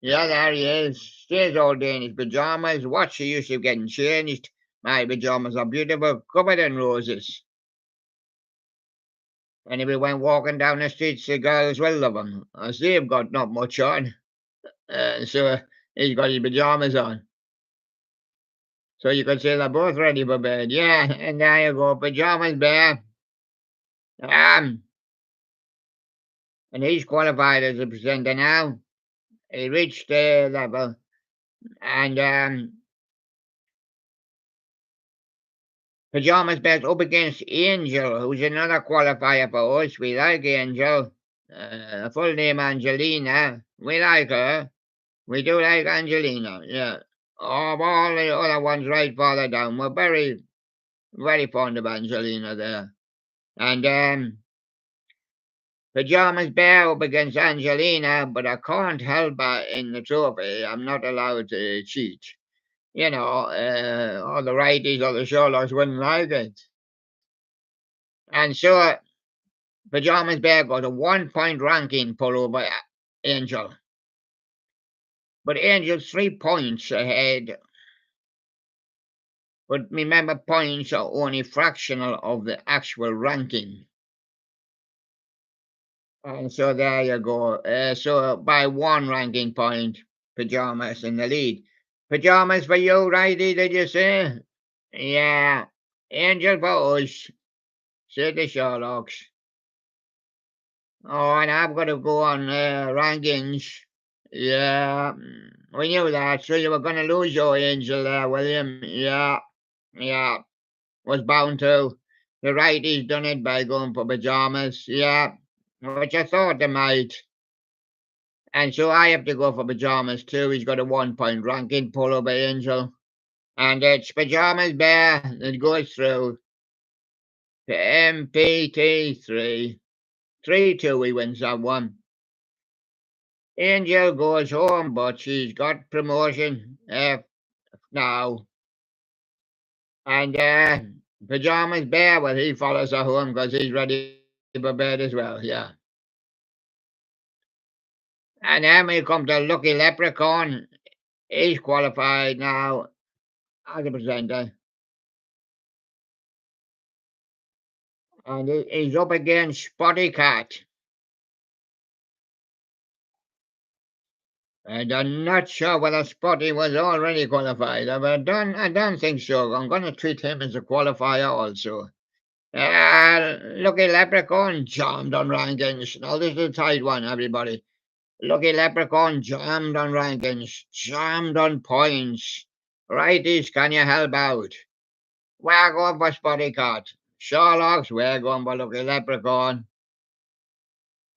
Speaker 1: yeah, there he is. Stays all day in his pajamas. What's the use of getting changed? My pajamas are beautiful, covered in roses. And if he went walking down the streets, the girls will love him, as they've got not much on. So he's got his pajamas on. So you could say they're both ready for bed. Yeah, and there you go, Pajamas Bear. And he's qualified as a presenter now. He reached the level. And Pajamas Bear's up against Angel, who's another qualifier for us. We like Angel. Full name Angelina. We like her. We do like Angelina, yeah. Of all the other ones right farther down, we're very, very fond of Angelina there. And Pajamas Bear up against Angelina, but I can't help her in the trophy. I'm not allowed to cheat. You know, all the righties or the Sherlocks wouldn't like it. And so Pajamas Bear got a 1 point ranking pull over Angel. But Angel's 3 points ahead. But remember, points are only fractional of the actual ranking. And so there you go. So by 1 ranking point, Pajamas in the lead. Pajamas for you, righty, did you say? Yeah. Angel for us, said the Sherlocks. Oh, and I've got to go on rankings. Yeah, we knew that. So you were going to lose your Angel there, William. Yeah, was bound to. The righties done it by going for Pajamas. Yeah, which I thought they might. And so I have to go for Pajamas too. He's got a 1 point ranking pull over Angel. And it's Pajamas Bear that goes through to MPT3. 3-2 he wins that one. Angel goes home, but she's got promotion now. And Pajamas Bear, well, he follows her home because he's ready for bed as well, yeah. And then we come to Lucky Leprechaun. He's qualified now as a presenter. And he's up against Spotty Cat. And I'm not sure whether Spotty was already qualified, but I don't think so. I'm going to treat him as a qualifier also. Lucky Leprechaun jammed on rankings. Now this is a tight one, everybody. Lucky Leprechaun jammed on rankings, jammed on points. Righties, can you help out? We're going for Spotty Cat. Sherlock's, we're going for Lucky Leprechaun.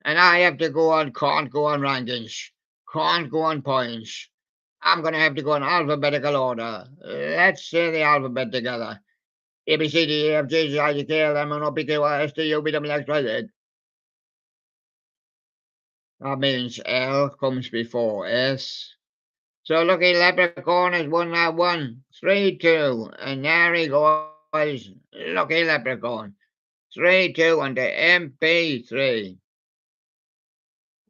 Speaker 1: And I have to go on, can't go on rankings, can't go on points. I'm going to have to go in alphabetical order. Let's say the alphabet together. A, B, C, D, E, F, G, H, I, J, K, L, M, N, O, P, Q, R, S, T, U, V, W, X, Y, Z. That means L comes before S. So Lucky Leprechaun has won that one. 3-2. And there he goes. Lucky Leprechaun. 3-2 on the MP3.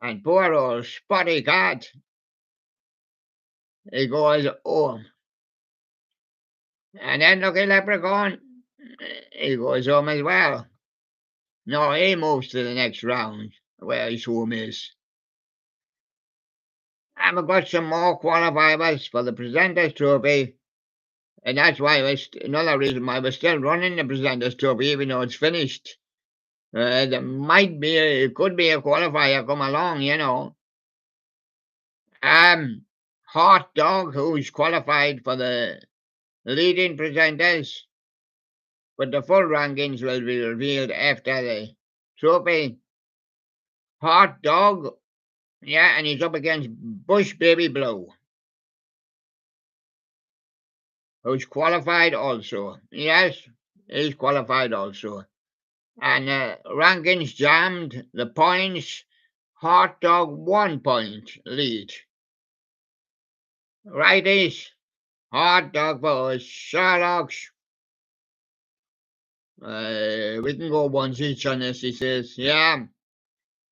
Speaker 1: And poor old Spotty Cat. He goes home. And then Lucky Leprechaun, he goes home as well. No, he moves to the next round where his home is. And we've got some more qualifiers for the Presenters Trophy. And that's why another reason why we're still running the Presenters Trophy, even though it's finished. There it could be a qualifier come along, you know. Hot Dog, who's qualified for the leading presenters. But the full rankings will be revealed after the trophy. Hot Dog, yeah, and he's up against Bush Baby Blue, who's qualified also. Yes, he's qualified also. And rankings jammed, the points, Hot Dog 1 point lead. Righties, Hot Dog for Sherlock's. We can go once each on this, he says. Yeah,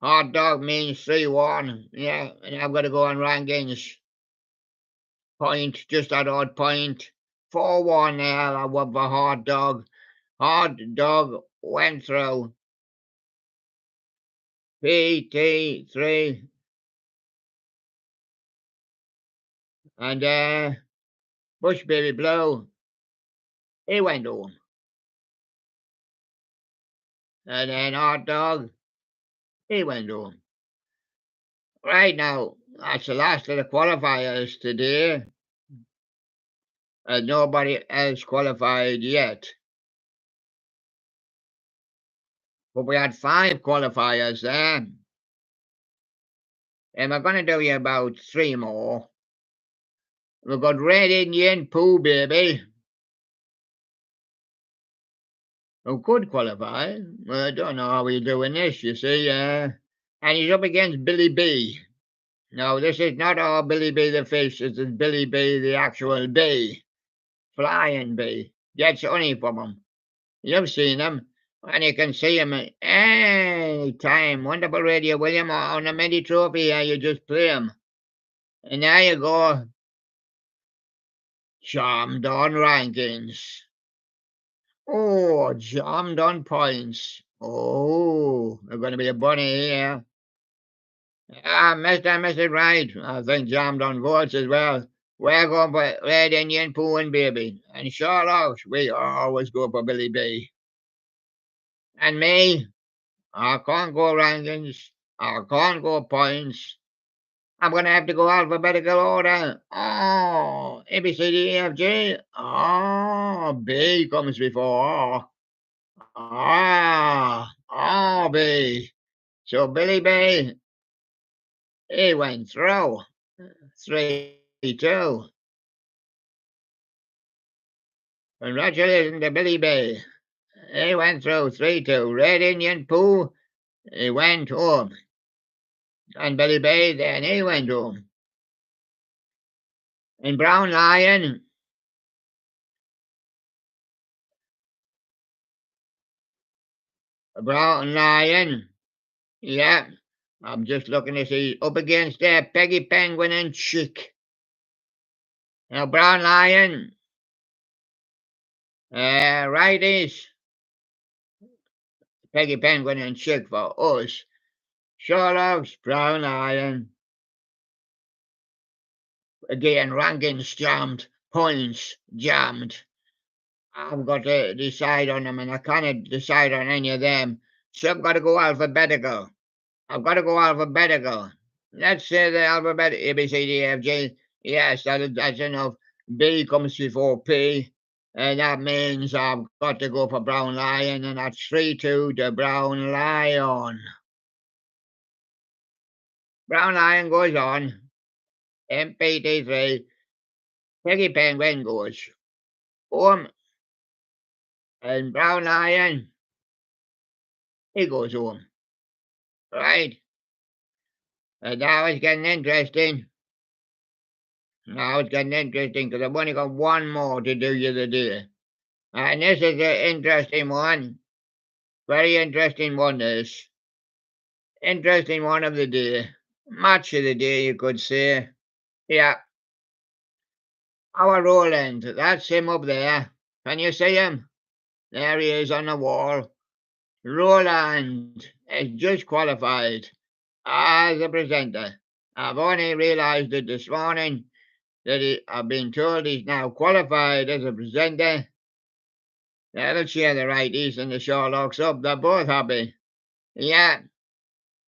Speaker 1: Hot Dog means 3-1. Yeah, and I've got to go on rankings. Point, just that odd point. 4-1 there, I went for Hot Dog. Hot Dog went through. PT3. And Bush Baby Blue, he went home. And then Hot Dog, he went home. Right now, that's the last of the qualifiers today. Nobody else qualified yet. But we had 5 qualifiers there. And we're going to do you about 3 more. We've got Red Indian Pooh Baby, who could qualify. Well, I don't know how we're doing this, you see. And he's up against Billy B. No, this is not all Billy B the fish. This is Billy B the actual bee. Flying bee. Gets honey from him. You've seen him. And you can see him any time. Wonderful Radio William on the Midi Trophy here. You just play him. And there you go. Jammed on rankings. Oh, jammed on points. Oh, there's going to be a bunny here. Mr. and Mrs. Right. I think jammed on votes as well. We're going for Red Indian Pooh and Baby. And Sherlock's, we always go for Billy B. And me, I can't go rankings. I can't go points. I'm going to have to go alphabetical order. Oh, A, B, C, D, E, F, G. Oh, B comes before B. So Billy B, he went through. 3-2. Congratulations to Billy B. He went through 3-2. Red Indian Pooh, he went home. And Billy B, then he went home. And Brown Lion, yeah, I'm just looking to see, up against Peggy Penguin and Chick. Now, Brown Lion, righties, Peggy Penguin and Chick for us. Sherlock's Brown Lion. Again, rankings jammed, points jammed. I've got to decide on them, and I can't decide on any of them. So I've got to go alphabetical. I've got to go alphabetical. Let's say the alphabet A, B, C, D, F, G. Yes, that's enough. B comes before P, and that means I've got to go for Brown Lion, and that's 3-2 to Brown Lion. Brown Lion goes on. MPT3. Peggy Penguin goes home, and Brown Lion, he goes home. Right? And now it's getting interesting. Now it's getting interesting because I've only got one more to do you the day. And this is an interesting one. Very interesting one, this. Interesting one of the day. Match of the day, you could say. Yeah. Our Roland, that's him up there. Can you see him? There he is on the wall. Roland has just qualified as a presenter. I've only realised it this morning that I've been told he's now qualified as a presenter. That'll cheer the righties and the Sherlocks up. They're both happy. Yeah.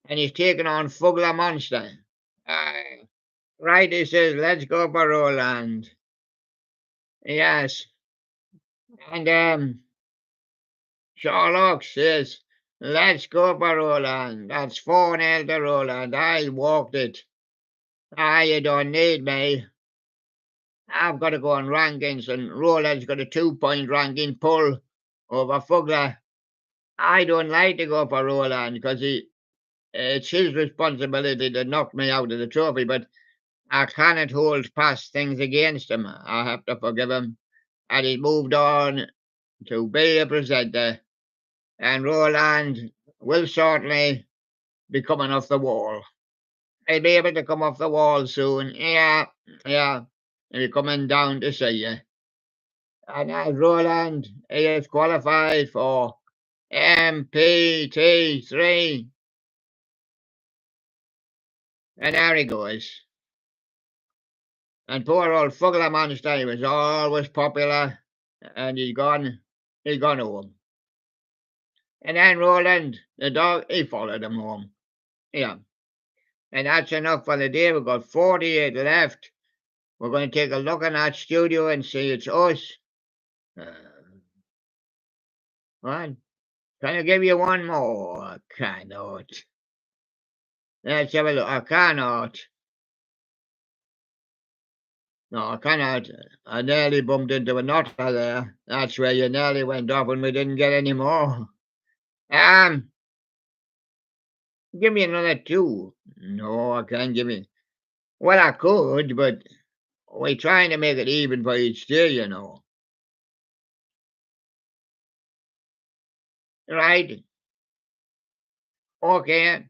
Speaker 1: And he's taking on Fugler Monster. Righty says, let's go for Roland. Yes. And Sherlock says, let's go for Roland. That's 4-0 to Roland. I walked it. You don't need me. I've got to go on rankings, and Roland's got a 2-point ranking pull over Fugler. I don't like to go for Roland because it's his responsibility to knock me out of the trophy, but I cannot hold past things against him. I have to forgive him. And he's moved on to be a presenter, and Roland will certainly be coming off the wall. He'll be able to come off the wall soon. Yeah. He'll be coming down to see you. And as Roland, he is qualified for MPT3. And there he goes. And poor old Fugler Monster, he was always popular, and he's gone home. And then Roland, the dog, he followed him home. Yeah. And that's enough for the day. We've got 48 left. We're going to take a look in that studio and see it's us. What? Can I give you one more? I cannot. Let's have a look. I cannot. No, I cannot. I nearly bumped into a nutter there. That's where you nearly went off and we didn't get any more. Give me another 2. No, I can't give you. Well, I could, but we're trying to make it even for each day, you know. Right? Okay.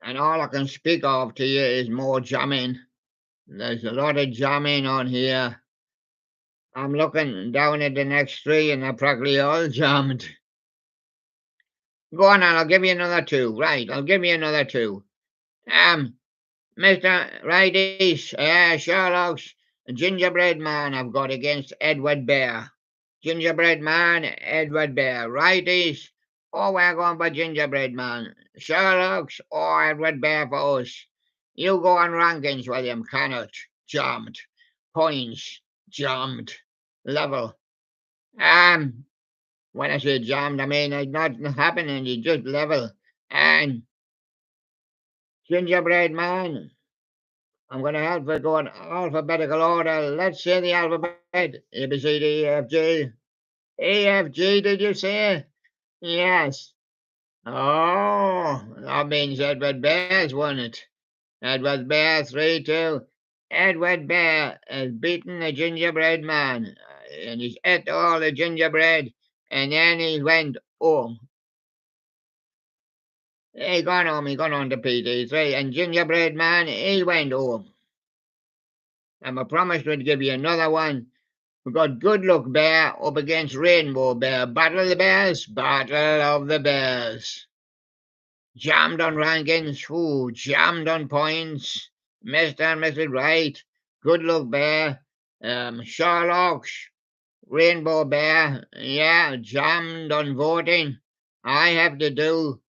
Speaker 1: And all I can speak of to you is more jamming. There's a lot of jamming on here. I'm looking down at the next 3 and they're practically all jammed. Go on, I'll give you another 2. Right, I'll give you another 2. Mr. Righties, Sherlock's Gingerbread Man I've got against Edward Bear. Gingerbread Man, Edward Bear. Righties, we're going for Gingerbread Man. Sherlock's or Edward Bear for us. You go on rankings, William. Cannot. Jammed. Points. Jammed. Level. When I say jammed, I mean it's not happening. It's just level. And Gingerbread Man, I'm going to have to go in alphabetical order. Let's say the alphabet. A, B, C, D, E, F, G. E, F, G, did you say? Yes. Oh, that means Edward Bear's won it. Edward Bear, 3-2. Edward Bear has beaten the Gingerbread Man. And he's ate all the gingerbread. And then he went home. He gone home. He gone on to PT3. And Gingerbread Man, he went home. And I promised we'd give you another one. We've got Good Luck Bear up against Rainbow Bear. Battle of the Bears. Battle of the Bears. Jammed on rankings. Jammed on points. Mr. and Mrs. Wright, Good Luck Bear, Sherlock's, Rainbow Bear, yeah, jammed on voting. I have to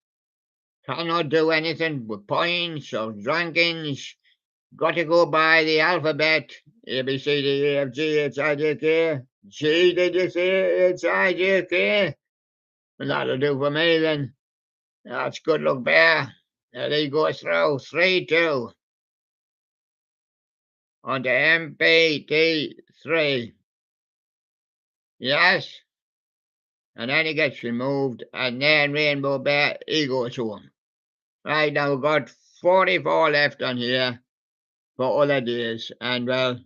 Speaker 1: cannot do anything with points or rankings. Got to go by the alphabet. A, B, C, D, E, F, G, H, I, J, K. G, did you say H, I, J, K? And that'll do for me then. That's Good Luck Bear. There he goes through 3-2 on the MPT3. Yes. And then he gets removed, and then Rainbow Bear, he goes home. Right now, we've got 44 left on here for other days, and well,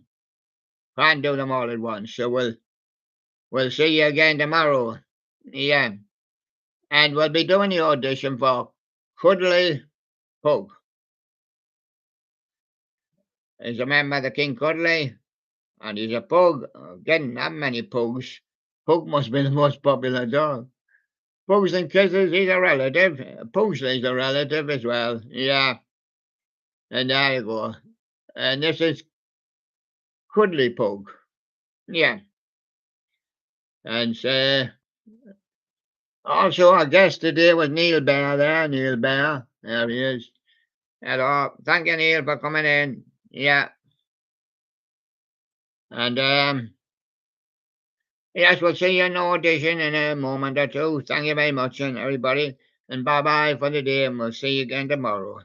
Speaker 1: can't do them all at once. So we'll see you again tomorrow. Yeah. And we'll be doing the audition for Cuddly Pug. He's a member of the King Cuddly, and he's a pug. Getting that many pugs. Pug must be the most popular dog. Pugs and kisses, he's a relative. Pugsley's a relative as well. Yeah. And there you go. And this is Cuddly Pug. Yeah. And also our guest today was Neil Bear there. Neil Bear. There he is. Hello. Thank you, Neil, for coming in. Yeah. And yes, we'll see you in the audition in a moment or two. Thank you very much, and everybody. And bye bye for the day, and we'll see you again tomorrow.